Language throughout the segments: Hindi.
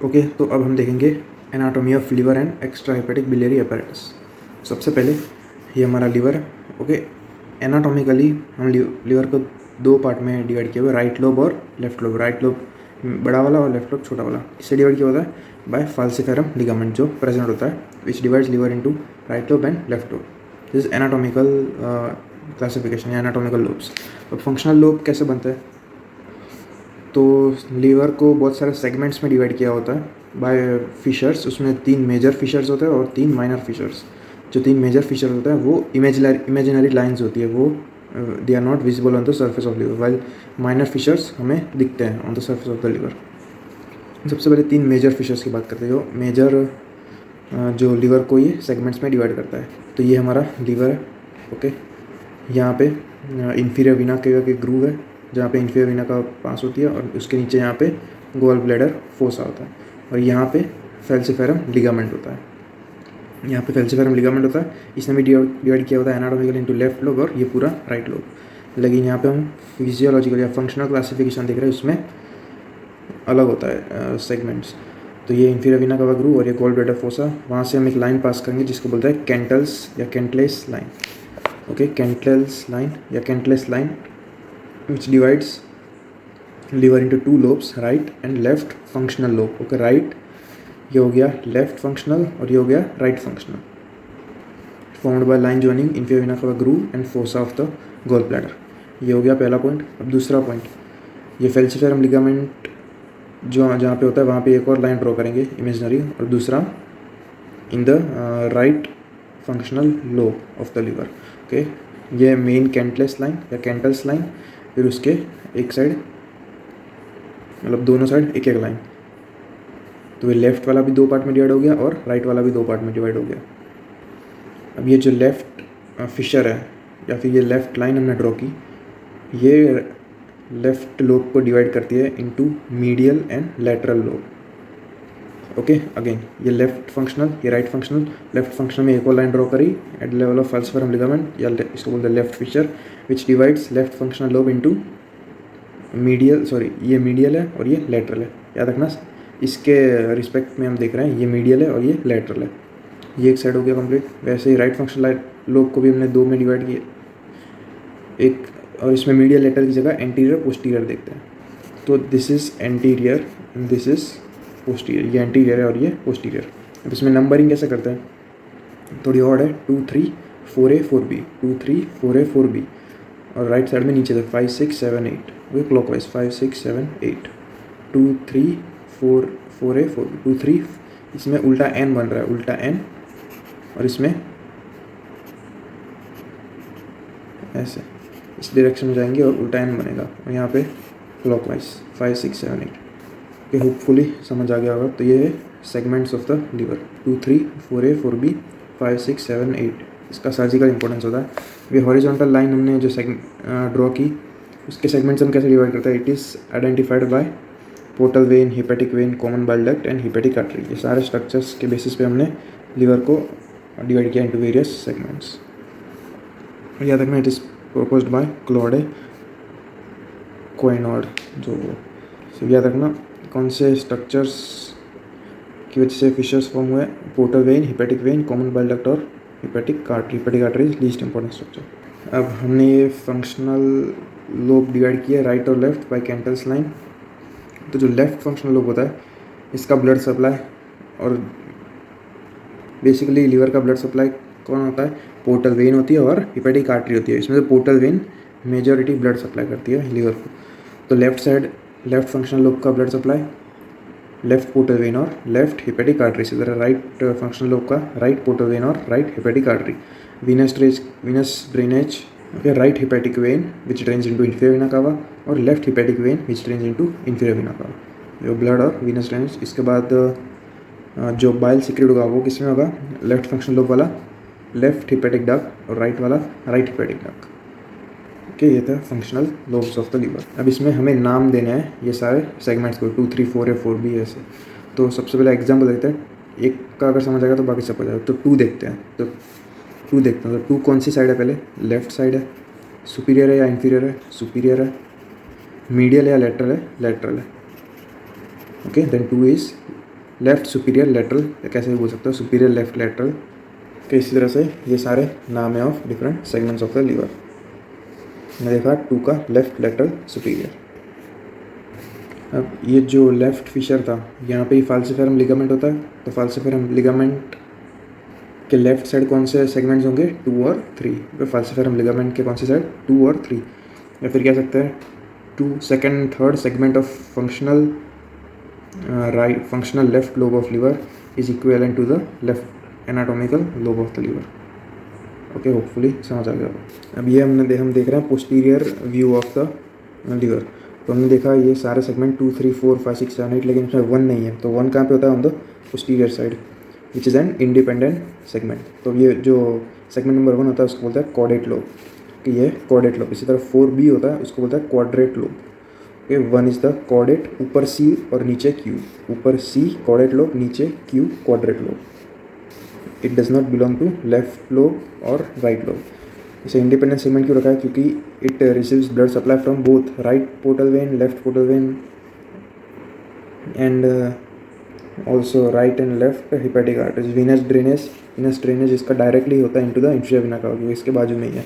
ओके, तो अब हम देखेंगे anatomy of liver and extra hepatic biliary apparatus। सबसे पहले ये हमारा लिवर है। ओके, एनाटॉमिकली हम लिवर को दो पार्ट में डिवाइड किया हुआ है, राइट लोब और लेफ्ट लोब। राइट लोब बड़ा वाला और लेफ्ट लोब छोटा वाला। इससे डिवाइड किया होता है बाय फाल्सिफेरम लिगामेंट जो प्रेजेंट होता है, विच divides liver into right lobe and left lobe. This anatomical classification या एनाटॉमिकल लोब्स। अब फंक्शनल लोब कैसे बनता है? तो लीवर को बहुत सारे सेगमेंट्स में डिवाइड किया होता है बाय फिशर्स। उसमें 3 मेजर फिशर्स होते हैं और 3 माइनर फिशर्स। जो 3 मेजर फिशर्स होते हैं वो इमेजिनरी लाइंस होती है, वो they are not visible on the surface of liver, while minor fissures हमें दिखते हैं on the surface of the liver. सबसे पहले 3 मेजर फिशर्स की बात करते हैं, जो मेजर जो लिवर को ये सेगमेंट्स में डिवाइड करता है। तो ये हमारा लिवर है। ओके, यहाँ पे इंफीरियर वीना के ग्रूव है, जहाँ पे इंफीरियर वीना का पास होती है, और उसके नीचे यहाँ पे गॉल ब्लैडर फोसा होता है, और यहाँ पे फैल्सिफेरम लिगामेंट होता है। यहाँ पे फैल्सिफेरम लिगामेंट होता है, इसने भी डिवाइड किया होता है एनाटॉमिकली इनटू लेफ्ट लोब और ये पूरा राइट लोब। लेकिन यहाँ पे हम फिजियोलॉजिकल या फंक्शनल क्लासिफिकेशन देख रहे हैं, उसमें अलग होता है सेगमेंट्स। तो ये इंफीरियर वीना का ग्रूव और ये गॉल ब्लैडर फोसा, वहाँ से हम एक लाइन पास करेंगे जिसको बोलते हैं कैंटल्स या कैंटलेस लाइन। ओके, कैंटल्स लाइन या कैंटलेस line which divides liver into 2 lobes, right and left functional lobe। Okay, right ये हो गया लेफ्ट फंक्शनल और ये हो गया right functional, formed by line joining inferior vena का groove and fossa of the gall bladder. ये हो गया पहला पॉइंट। अब दूसरा पॉइंट, ये फैल्सिफेरम लिगामेंट जो जहाँ पे होता है वहाँ पे एक और लाइन ड्रॉ करेंगे इमेजिनरी, और दूसरा in the right functional lobe of the liver. Okay, ये मेन कैंटलेस लाइन या कैंटल्स लाइन, फिर उसके एक साइड मतलब दोनों साइड एक एक लाइन। तो ये लेफ़्ट वाला भी 2 पार्ट में डिवाइड हो गया और राइट वाला भी 2 पार्ट में डिवाइड हो गया। अब ये जो लेफ़्ट फिशर है या फिर ये लेफ़्ट लाइन हमने ड्रॉ की, ये लेफ़्ट लोब को डिवाइड करती है into medial and lateral lobe. Okay, again ये लेफ्ट फंक्शनल, ये राइट फंक्शनल। लेफ्ट फंक्शनल में एक और लाइन ड्रॉ करी at level of falciform ligament, या इसको बोलते हैं left fissure, which divides left functional lobe into medial, sorry ये मीडियल है और ये लेटरल है। याद रखना, इसके रिस्पेक्ट में हम देख रहे हैं ये मीडियल है और ये लेटरल है। ये एक साइड हो गया कंप्लीट। वैसे ही राइट फंक्शनल लोब को भी हमने 2 में डिवाइड किया, एक, और इसमें मीडियल लेटरल की जगह एंटीरियर पोस्टीरियर देखते हैं। तो this is anterior and this is posterior. ये एंटीरियर है और ये पोस्टीरियर। अब इसमें नंबरिंग कैसे करते हैं, थोड़ी और है, 2 3 4A 4B, 2 3 4A 4B, और राइट साइड में नीचे तक 5 6 7 8, वो क्लॉकवाइज 5 6 7 8, 2 3 4 4A 4B, 2 3। इसमें उल्टा एन बन रहा है, उल्टा एन, और इसमें ऐसे इस डायरेक्शन में जाएंगे और उल्टा एन बनेगा, और यहाँ पे क्लॉकवाइज 5 6 7 8। कि होपफुली समझ आ गया होगा। तो ये है segments of the liver, 2 3 4A 4B 5 6 7 8। इसका सर्जिकल इंपॉर्टेंस होता है। ये हॉरिजॉन्टल लाइन हमने जो ड्रॉ की, उसके सेगमेंट्स हम कैसे डिवाइड करते हैं? It is identified by portal vein, hepatic vein, common bile duct and hepatic artery. ये सारे स्ट्रक्चर्स के बेसिस पे हमने लिवर को डिवाइड किया इंटू वेरियस सेगमेंट्स। याद रखना, it is proposed by Claude Couinaud. जो याद रखना कौन से स्ट्रक्चर्स की वजह से फिशर्स फॉर्म हुए, portal vein, hepatic vein, common bile duct और hepatic artery. Hepatic artery is least important structure. अब हमने ये फंक्शनल लोब डिवाइड किया राइट और लेफ्ट बाय कैंटल्स लाइन। तो जो लेफ्ट फंक्शनल लोब होता है, इसका ब्लड सप्लाई, और बेसिकली लिवर का ब्लड सप्लाई कौन होता है? पोर्टल वेन होती है और हिपेटिक आर्टरी होती है। इसमें से portal vein majority blood supply करती है लिवर को। तो left side left functional lobe का blood supply left portal vein और लेफ्ट हिपेटिक आर्टरी से, जरा राइट फंक्शनल लोब का राइट पोर्टल वेन और right hepatic artery. Venous drainage, okay, right hepatic vein which drains into inferior vena cava, और left hepatic vein which drains into inferior vena cava. जो ब्लड और वीनस ड्रेनेज। इसके बाद जो बाइल सीक्रेट होगा वो किसमें होगा? लेफ्ट फंक्शनल लोब वाला लेफ्ट हिपेटिक डक्ट और राइट वाला राइट हिपेटिक डक्ट। ओके, ये था functional lobes of the liver. अब इसमें हमें नाम देने हैं ये सारे सेगमेंट्स को, 2 3 4A 4B ऐसे। तो सबसे पहले एग्जाम्पल देखते हैं, एक का अगर समझ आएगा तो बाकी सब हो जाएगा। तो 2 देखते हैं। तो 2 कौन सी साइड है? पहले लेफ्ट साइड है। सुपीरियर है या इंफीरियर है? सुपीरियर है। मीडियल है या लेटरल है? लेटरल है। Okay, then 2 is left superior lateral, कैसे भी बोल सकते हो, सुपीरियर लेफ्ट लेटरल के। इसी तरह से ये सारे नाम है of different segments of the liver. मैंने देखा 2 का लेफ्ट लेटरल सुपीरियर। अब ये जो लेफ्ट फिशर था, यहाँ पे ही फाल्सिफेरम लिगामेंट होता है, तो फाल्सिफेरम लिगामेंट के लेफ्ट साइड कौन से सेगमेंट्स होंगे, 2 और 3। तो फाल्सिफेरम लिगामेंट के कौन से साइड, 2 और 3। या फिर कह सकते हैं 2 second third segment of functional right functional left lobe of liver is equivalent to the left anatomical lobe of the liver. Okay, hopefully समझ आ गया। अब ये हम देख रहे हैं posterior view of the liver. तो हमने देखा ये सारे सेगमेंट 2, 3, 4, 5, 6, 7, 8, लेकिन इसमें 1 नहीं है। तो 1 कहाँ पे होता है, on the posterior side, which is an independent segment. तो ये जो सेगमेंट नंबर 1 होता है उसको बोलते हैं कॉर्डेट लोब, कि ये कॉर्डेट लोब। इसी तरह 4B होता है, उसको बोलता है quadrate lobe. Okay, 1 is the caudate, ऊपर C और नीचे Q, ऊपर C कॉर्डेट लोब, नीचे Q quadrate lobe. It does not belong to left lobe और राइट लोब। इसे इंडिपेंडेंट सेगमेंट क्यों रखा है, क्योंकि it receives blood supply from both right portal vein, left portal vein, and also right and left hepatic arteries. Venous drainage इसका डायरेक्टली होता है into the inferior vena cava, क्योंकि इसके बाजू में ही है।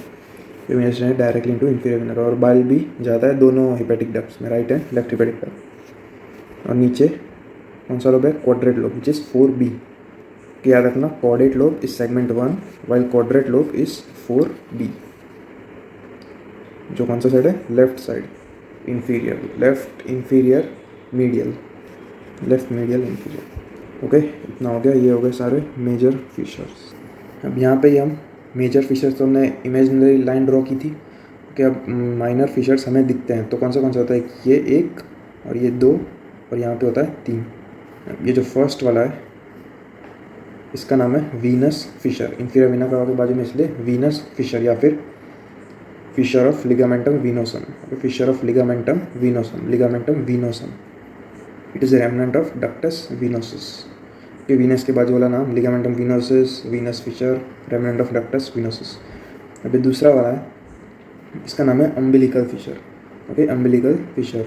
Venus drainage directly into inferior vena cava, और बाइल भी जाता है दोनों हिपैटिक डक्ट्स में, right and left hepatic duct. और नीचे कौन सा लोब है, quadrate lobe, which is 4B। याद रखना, caudate lobe is segment 1 while quadrate lobe is 4B। जो कौन सा साइड है, left side, inferior, left inferior medial, left medial inferior. Okay, इतना हो गया। ये हो गए सारे मेजर फिशर्स। अब यहाँ पे ही हम मेजर फिशर्स, तो हमने इमेजिनरी लाइन ड्रॉ की थी कि अब माइनर फिशर्स हमें दिखते हैं। तो कौन सा होता है, ये 1 और ये 2 और यहाँ पे होता है 3। ये जो फर्स्ट वाला है इसका नाम है Venus Fisher, inferior vena cava के बाजू में, इसलिए वीनस फिशर, या फिर fissure of ligamentum venosum, fissure of ligamentum venosum, ligamentum venosum. It is a remnant of ductus venosus. ये वीनस के बाजू वाला नाम ligamentum venosus, venous fissure, remnant of ductus venosus. अभी दूसरा वाला है, इसका नाम है umbilical fissure. Okay, umbilical fissure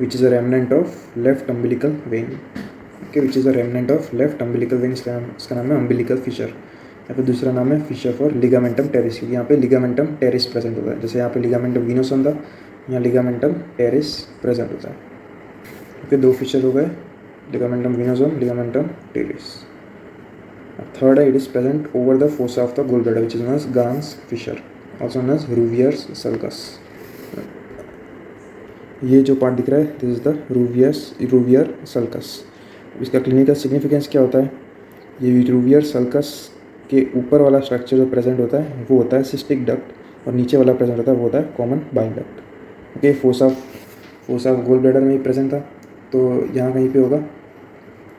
which is a remnant of left umbilical vein, okay, which is a remnant of left umbilical vein. इसका नाम है अम्बिलिकल फिशर। या फिर दूसरा नाम है फिशर फॉर लिगामेंटम टेरिस, क्योंकि यहाँ पे लिगामेंटम टेरिस प्रेजेंट होता है। जैसे यहाँ पे लिगामेंटम वीनोसम था, यहाँ लिगामेंटम टेरिस प्रेजेंट होता है। ओके, 2 फिशर हो गए, ligamentum venosum, ligamentum teres. Third है, it is present over the fossa of the gall bladder, which is known as Gans fissure, also known as Rouviere's sulcus. ये जो पार्ट दिख रहा है, this is the Rouviere sulcus. इसका क्लिनिकल सिग्निफिकेंस क्या होता है, ये रूवियर सल्कस के ऊपर वाला स्ट्रक्चर जो प्रेजेंट होता है वो होता है सिस्टिक डक्ट, और नीचे वाला प्रेजेंट होता है वो होता है common bile duct. Okay, fossa gall bladder में ही प्रेजेंट था, तो यहाँ कहीं पे होगा।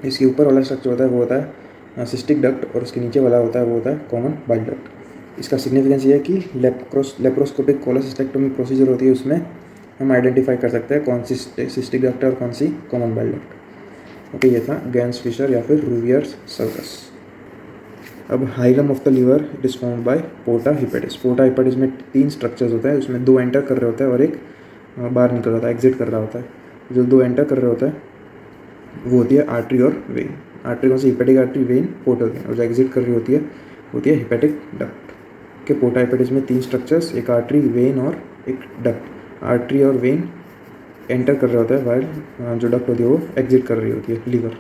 इसके ऊपर वाला स्ट्रक्चर होता है वो होता है सिस्टिक डक्ट, और उसके नीचे वाला होता है वो होता है कॉमन बाइल डक्ट। इसका सिग्निफिकेंस ये है कि लेप्रोस्कोपिक कोलोसिस्टेक्टोमी प्रोसीजर होती है, उसमें हम आइडेंटिफाई कर सकते हैं कौन सी सिस्टिक डक्ट है और कौन सी कॉमन बाइल डक्ट। ओके, ये था गैंस फिशर या फिर रूवियर सल्कस। अब hilum of the liver, it is formed by porta hepatis. Porta hepatis में 3 स्ट्रक्चर्स होता है, उसमें 2 एंटर कर रहे होते हैं और एक बाहर निकल रहा होता है, एग्जिट कर रहा होता है। जो 2 एंटर कर रहे होता है वो होती है आर्टरी और वेन। आर्टरी कौन सी, hepatic artery, vein portal vein, और जो एग्जिट कर रही होती है हिपेटिक डक्ट। के पोर्टा हिपेटिस में 3 स्ट्रक्चर्स, एक आर्टरी, वेन और एक डक्ट। आर्टरी और वेन एंटर कर रहा होता है, वाइल जो डक्ट होती है वो एग्जिट कर रही होती है लीवर।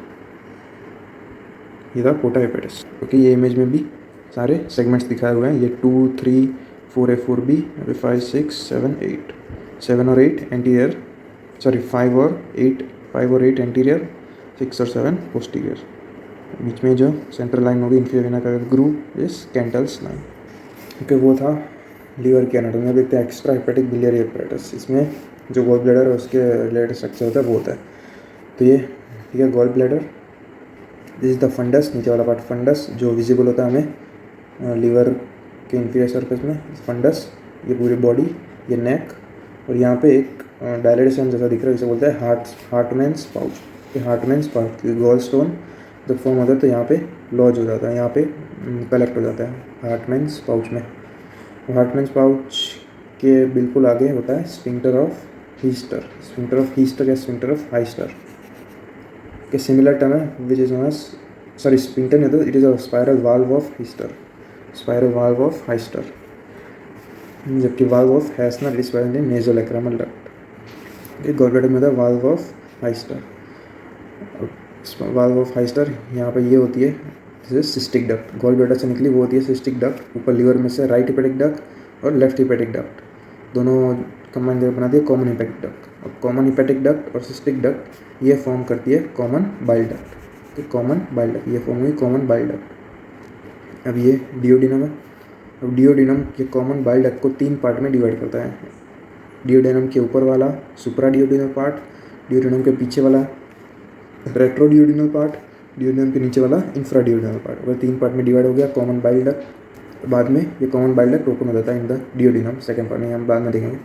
ये था पोर्टा हिपेटिस। ओके, ये इमेज में भी सारे सेगमेंट्स दिखाए हुए हैं। ये 2, 3, 4A, 4B, 5, 6, 7, 8, 7 और 8 एंटीरियर, सॉरी 5 और 8 एंटीरियर, 6 और 7 पोस्टीरियर। बीच में जो सेंट्रल लाइन होगी इंफीरियर वेना का ग्रूव इज कैंटल्स लाइन। ओके, वो था लीवर की एनाटॉमी। अब देखते हैं एक्स्ट्रा हिपेटिक बिलियरी एपरेटस। इसमें जो गॉल ब्लैडर है उसके रिलेटेड स्ट्रक्चर होता है वो होता है। तो ये ठीक है, gall bladder, this is the fundus, नीचे वाला पार्ट फंडस जो विजिबल होता है हमें लीवर के इंफीरियर सरफेस में, फंडस। ये पूरी बॉडी, ये नेक, और यहाँ पे एक डायलेटेशन जैसा दिख रहा है, इसे बोलते हैं हार्टमैन्स पाउच। ये हार्टमैन्स पाउच, गॉल स्टोन जब फॉर्म होता है तो यहाँ पे लॉज हो जाता है, यहाँ पे कलेक्ट हो जाता है हार्टमैन्स पाउच में। हार्टमैन्स पाउच के बिल्कुल आगे होता है sphincter of Heister, sphincter of Heister या sphincter of Heister. Okay similar term है which is known as sorry sphincter नहीं होता, it is a spiral valve of Heister, spiral valve of Heister, जबकि valve of Hasner is nasolacrimal duct. Gall bladder में था valve of Heister, valve of Heister यहाँ पे ये होती है जैसे सिस्टिक डक्ट, गॉल ब्लैडर से निकली वो होती है सिस्टिक डक्ट, ऊपर लीवर में से राइट हिपेटिक डक्ट और लेफ्ट हिपेटिक डक्ट दोनों कंबाइन करके बनाती है कॉमन हिपेटिक डक्ट। और कॉमन हिपेटिक डक्ट और सिस्टिक डक्ट ये फॉर्म करती है कॉमन बाइल डक्ट, तो कॉमन बाइल डक्ट ये फॉर्म हुई कॉमन बाइल डक्ट। अब ये डिओडिनम है, अब डिओडिनम के कॉमन बाइल डक्ट को 3 पार्ट में डिवाइड करता है, डिओडिनम के ऊपर वाला सुप्रा डिओडिनल पार्ट, डिओडिनम के पीछे वाला रेट्रो डिओडिनल पार्ट, डिओडिनम के नीचे वाला इंफ्रा डिओडिनल पार्ट। अगर 3 पार्ट में डिवाइड हो गया कॉमन बाइल डक्ट, बाद में ये कॉमन बाइल डक्ट ओपन हो जाता है in the duodenum, second part में हम बाद में देखेंगे।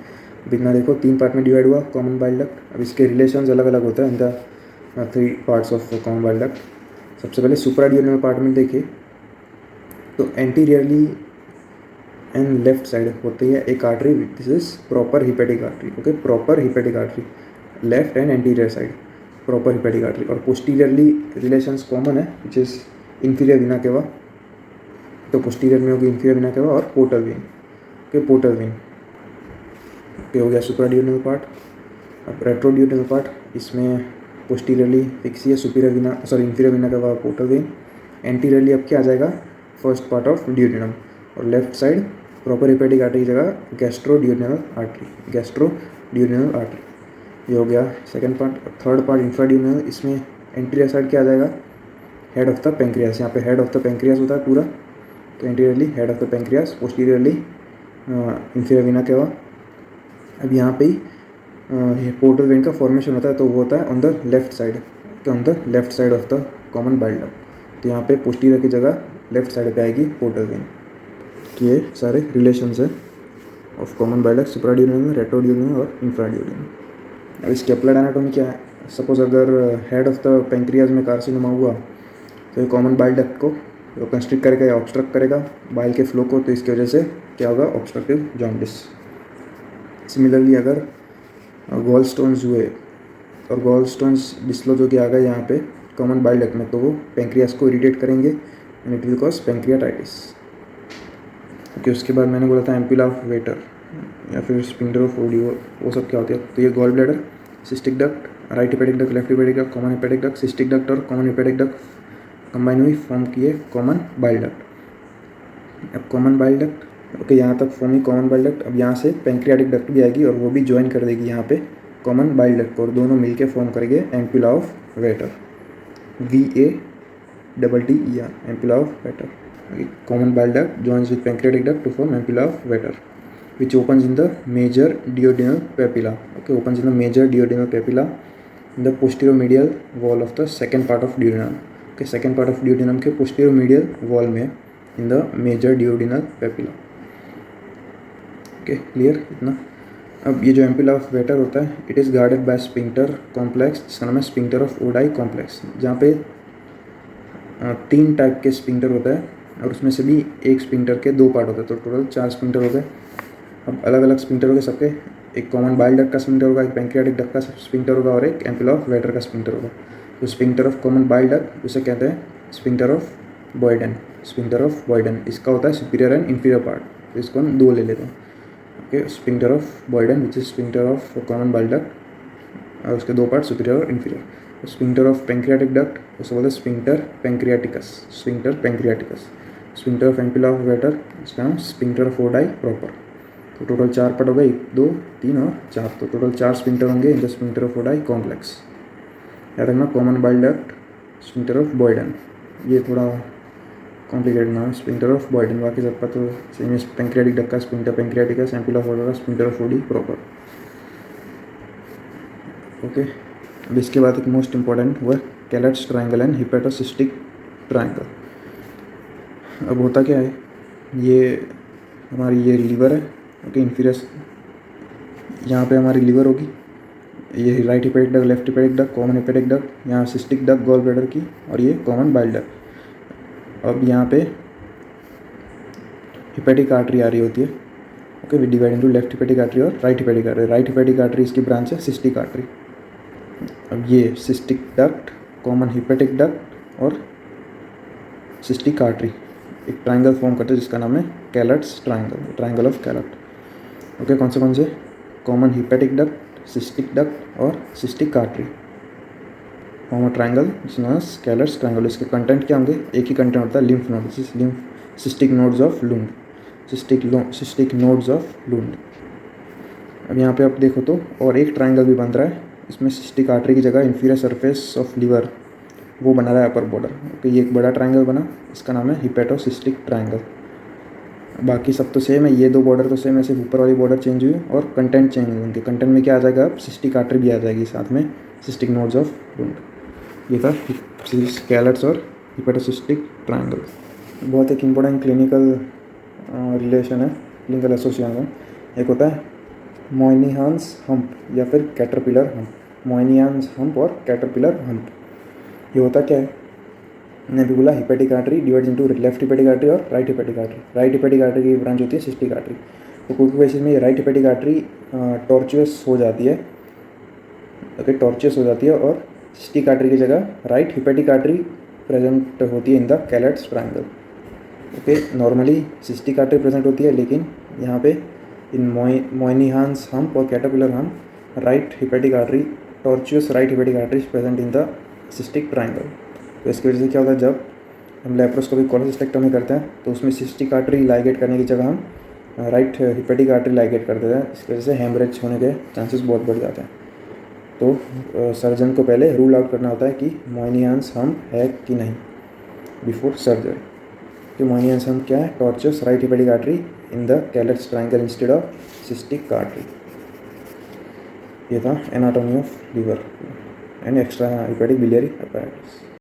अब इतना देखो 3 पार्ट में डिवाइड हुआ कॉमन बाइल डक्ट। अब इसके रिलेशंस अलग अलग होता है in the 3 parts of common bile duct. सबसे पहले सुप्रा डिओडिनल पार्ट में देखें तो एंटीरियरली एंड लेफ्ट साइड होती है एक artery, this is proper hepatic artery, okay proper hepatic artery, left and anterior side proper hepatic artery. और पोस्टीरियरली रिलेशंस कॉमन है विच इज इंफीरियर वीना केवा, तो पोस्टीरियर में होगी इंफीरियर वीना केवा और portal vein, okay portal vein, okay हो गया सुप्राडियोडिनल पार्ट। अब रेट्रोडियोडिनल पार्ट, इसमें पोस्टीरियरली फिक्स है superior Veena sorry inferior vena केवा पोर्टल वेन, एंटीरियरली अब क्या आ जाएगा फर्स्ट पार्ट ऑफ डियोडिनम, और left side proper hepatic artery की जगह गैस्ट्रोडियोडिनल आर्टरी, गैस्ट्रोडियोडिनल आर्टरी, ये हो गया सेकंड पार्ट। थर्ड पार्ट इंफ्राडियोडिनल, इसमें एंटीरियर साइड क्या आ जाएगा हेड ऑफ द पेंक्रियास, यहाँ पे हेड ऑफ द पेंक्रियास होता है पूरा, तो anteriorly head of the pancreas, posteriorly inferior vena केवा। अब यहाँ पे ही पोर्टल वेन का फॉर्मेशन होता है, तो वो होता है on the left side, on the left side of the common bile duct, तो यहाँ पे पोस्टीरियर की जगह लेफ्ट साइड पे आएगी पोर्टल वेन। तो ये सारे रिलेशंस है ऑफ कॉमन बाइल डक्ट, सुप्राडियोडिनल, रेट्रोडियोडिनल और इंफ्राडियोडिनल। अब इसकी अप्लाइड एनाटॉमी क्या है, सपोज अगर हेड ऑफ द पेंक्रियाज में कार्सिनोमा हुआ तो ये कॉमन बाइल डक्ट को कंस्ट्रिक्ट करेगा या ऑब्स्ट्रक्ट करेगा बाइल के फ्लो को, तो इसकी वजह से क्या होगा ऑब्स्ट्रक्टिव जॉन्डिस। सिमिलरली अगर गॉल स्टोन्स हुए और गॉल स्टोन्स डिस्लोज होकर आ गए यहाँ पे कॉमन बाइल डक्ट में, तो वो पेंक्रियास को इरिटेट करेंगे and it will cause pancreatitis. Okay, उसके बाद मैंने बोला था एम्पुला ऑफ वेटर या फिर स्पिंडर ऑफ ओडी, वो सब क्या होती है, तो ये gall bladder, cystic duct, right hepatic duct, left hepatic duct, common hepatic duct, cystic duct और कॉमन हिपेटिक डक्ट कंबाइन हुई फॉर्म किए कॉमन बाइल डक्ट। अब कॉमन बाइल डक्ट, ओके यहाँ तक फॉर्म हुई कॉमन बाइल डक्ट। अब यहाँ से पेंक्रियाटिक डक्ट भी आएगी और वो भी ज्वाइन कर देगी यहाँ पे कॉमन बाइल डक्ट को, और दोनों मिलके फॉर्म करेंगे ampulla of waiter, VATTER, ampulla of waiter. Common bile duct joins with pancreatic duct to form ampulla of Vater, which opens in the major duodenal papilla. Okay, opens in the major duodenal papilla in the posterior medial wall of the second part of duodenum. Okay, second part of duodenum के posterior medial wall में in the major duodenal papilla. Okay, clear इतना। अब ये जो एम्पुला ऑफ वेटर होता है, it is guarded by sphincter complex, जिसका नाम है स्पिंक्टर ऑफ ओडाई कॉम्प्लेक्स, जहाँ पे 3 टाइप के स्पिंक्टर होता है और उसमें से भी एक स्पिंक्टर के 2 पार्ट होते हैं, तो टोटल 4 स्पिंक्टर हो गए। अब अलग अलग स्पिंक्टर हो गए सबके, एक कॉमन बाइल डक्ट का स्पिंक्टर होगा, एक पेंक्रियाटिक डक्ट का स्पिंक्टर होगा और एक एम्पुला ऑफ वेटर का स्पिंक्टर होगा। तो sphincter of common bile duct उसे कहते हैं स्पिंक्टर ऑफ बॉयडन, स्पिंक्टर ऑफ बॉयडन, इसका होता है सुपीरियर एंड इंफीरियर पार्ट, तो इसको हम 2 ले लेते हैं। Okay, sphincter of Boyden which is sphincter of common bile duct और उसके 2 पार्ट सुपीरियर और inferior. Sphincter of pancreatic duct उसे बोलते हैं sphincter pancreaticus, sphincter pancreaticus. Sphincter of ampulla of Vater, इसका नाम स्पिंक्टर ऑफ ओडाई प्रॉपर। तो टोटल 4 पार्ट हो गए, 1, 2, 3 और 4, तो टोटल 4 स्पिंक्टर होंगे in the sphincter of ODI complex. याद रखना common bile duct, sphincter of बॉयडन, ये थोड़ा कॉम्प्लिकेटेड नाम है स्पिंक्टर ऑफ बॉयडन, बाकी सबका तो सेम है, पेंक्रियाटिक डक्ट का स्पिंक्टर पेंक्रियाटिकस, एम्पुला ऑफ वेटर का sphincter of OD proper. Okay, अब इसके बाद एक मोस्ट इंपॉर्टेंट वो है कैलेट्स ट्रायंगल एंड हिपेटोसिस्टिक ट्रायंगल। अब होता क्या है, ये हमारी ये लीवर है, ओके इंफीरियर, यहाँ पे हमारी लीवर होगी, ये right hepatic duct, left hepatic duct, common hepatic duct, यहाँ सिस्टिक डक्ट गॉल ब्लैडर की, और ये कॉमन बाइल डक्ट। अब यहाँ पे हिपेटिक आर्टरी आ रही होती है, okay, we divide into left hepatic artery और right hepatic artery. Right hepatic artery इसकी ब्रांच है सिस्टिक आर्टरी। अब ये cystic duct, common hepatic duct और सिस्टिक आर्टरी एक ट्राइंगल फॉर्म करते हैं जिसका नाम है Calot's triangle, triangle of Calot. Okay, कौन से common hepatic duct, cystic duct और cystic artery form a triangle Calot's triangle. इसके कंटेंट क्या होंगे? एक ही कंटेंट होता है, lymph node, cystic nodes of Lund, cystic nodes of Lund. अब यहाँ पे आप देखो तो और एक ट्राइंगल भी बन रहा है, इसमें सिस्टिक आर्टरी की जगह इंफीरियर सरफेस ऑफ लीवर वो बना रहा है अपर बॉर्डर। ओके, ये एक बड़ा ट्राइंगल बना, इसका नाम है हिपेटोसिस्टिक ट्राइंगल। बाकी सब तो सेम है, ये दो बॉर्डर तो सेम है, सिर्फ ऊपर वाली बॉर्डर चेंज हुई और कंटेंट चेंज हुई। उनके कंटेंट में क्या आ जाएगा? अब सिस्टिक आर्टरी भी आ जाएगी साथ में, सिस्टिक नोड्स ऑफ लुंड। ये था कैलट्स और हिपेटोसिस्टिक ट्राइंगल। बहुत एक इम्पोर्टेंट क्लिनिकल रिलेशन है, क्लिनिकल एसोसिएशन है। एक होता है मोइनिहान्स हम्प या फिर कैटरपिलर हम्प, मोइनिहान्स हम्प और कैटरपिलर हम्प। ये होता क्या है? मैंने भी बोला hepatic artery divides into left hepatic artery और right hepatic artery. Right hepatic artery की ब्रांच होती है सिस्टिक आर्टरी। तो कोई केसेस में ये राइट हिपेटिक आर्टरी टॉर्चुअस हो जाती है, ओके, टॉर्चुअस हो जाती है और सिस्टिक आर्टरी की जगह राइट हिपेटिक आर्टरी प्रेजेंट होती है इन the Calot's triangle. Okay, normally cystic artery present होती है, लेकिन यहाँ पे इन मोइनिहान्स हम्प और caterpillar hump right hepatic artery, tortuous right hepatic artery present in the cystic triangle. तो इसकी वजह से क्या होता है, जब हम लेप्रोस्कोपी कोलोसिस्टेक्टोमी करते हैं तो उसमें सिस्टिक आर्टरी लाइगेट करने की जगह हम राइट हिपेटिक आर्टरी लाइगेट कर देते हैं। इसकी वजह से हेमरेज होने के चांसेस बहुत बढ़ जाते हैं। तो सर्जन को पहले रूल आउट करना होता है कि मोइनिहान्स हम्प है कि नहीं बिफोर सर्जरी। तो मोइनिहान्स हम्प क्या है? Tortuous right hepatic artery in the Calot's triangle instead of cystic artery. ये था anatomy of liver and extra hepatic biliary apparatus।